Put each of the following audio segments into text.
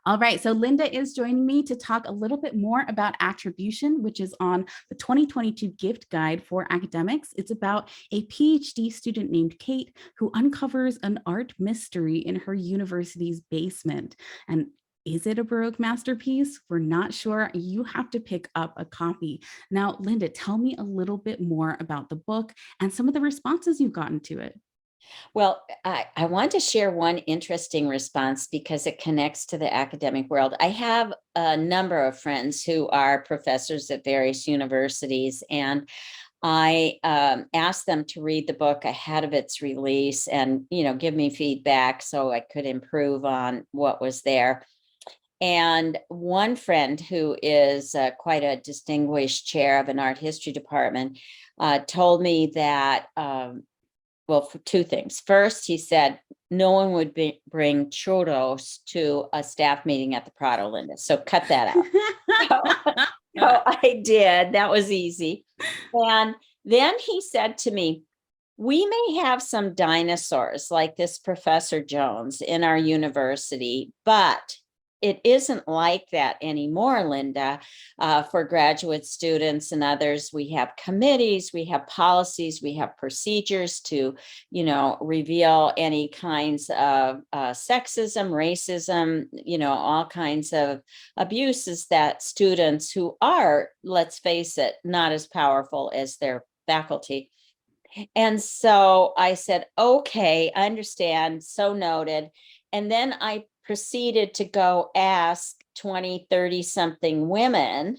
All right, so Linda is joining me to talk a little bit more about attribution, which is on the 2022 gift guide for academics. It's about a PhD student named Kate who uncovers an art mystery in her university's basement. And is it a Baroque masterpiece? We're not sure. You have to pick up a copy. Now, Linda, tell me a little bit more about the book and some of the responses you've gotten to it. Well, I want to share one interesting response because it connects to the academic world. I have a number of friends who are professors at various universities, and I asked them to read the book ahead of its release and, give me feedback so I could improve on what was there. And one friend who is quite a distinguished chair of an art history department told me that well, for two things. First, he said no one would bring churros to a staff meeting at the Prado, Linda. So cut that out. So I did. That was easy. And then he said to me, we may have some dinosaurs like this Professor Jones in our university, but it isn't like that anymore, Linda. For graduate students and others, we have committees, we have policies, we have procedures to, reveal any kinds of sexism, racism, all kinds of abuses that students who are, let's face it, not as powerful as their faculty. And so I said, okay, I understand. So noted. And then I proceeded to go ask 20, 30 something women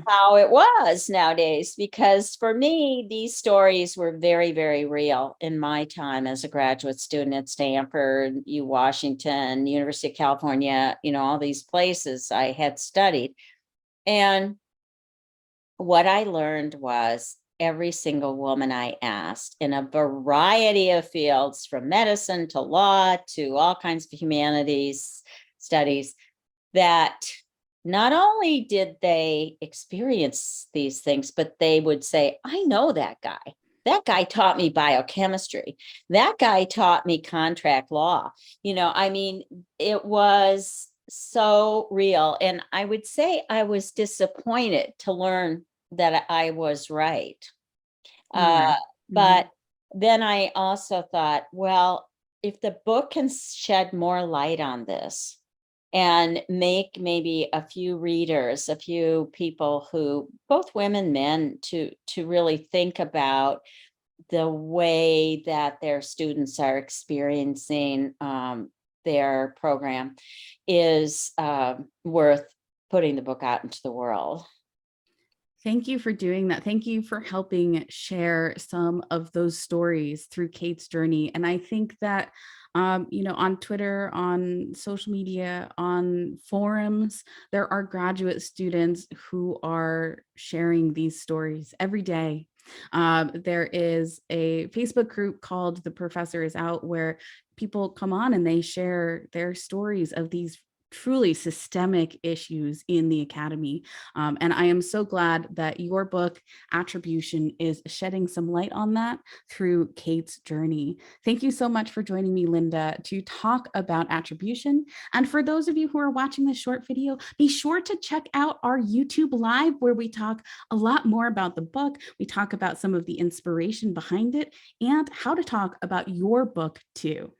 how it was nowadays, because for me, these stories were very, very real in my time as a graduate student at Stanford, Washington, University of California, all these places I had studied. And what I learned was every single woman I asked in a variety of fields, from medicine to law to all kinds of humanities studies, that not only did they experience these things, but they would say, I know that guy. That guy taught me biochemistry. That guy taught me contract law. It was so real. And I would say I was disappointed to learn that I was right. Yeah. But then I also thought, well, if the book can shed more light on this and make maybe a few readers, a few people who, both women, men, to really think about the way that their students are experiencing their program, is worth putting the book out into the world. Thank you for doing that. Thank you for helping share some of those stories through Kate's journey. And I think that, on Twitter, on social media, on forums, there are graduate students who are sharing these stories every day. There is a Facebook group called The Professor Is Out, where people come on and they share their stories of these truly systemic issues in the academy. And I am so glad that your book, Attribution, is shedding some light on that through Kate's journey. Thank you so much for joining me, Linda, to talk about attribution. And for those of you who are watching this short video, be sure to check out our YouTube Live, where we talk a lot more about the book. We talk about some of the inspiration behind it and how to talk about your book too.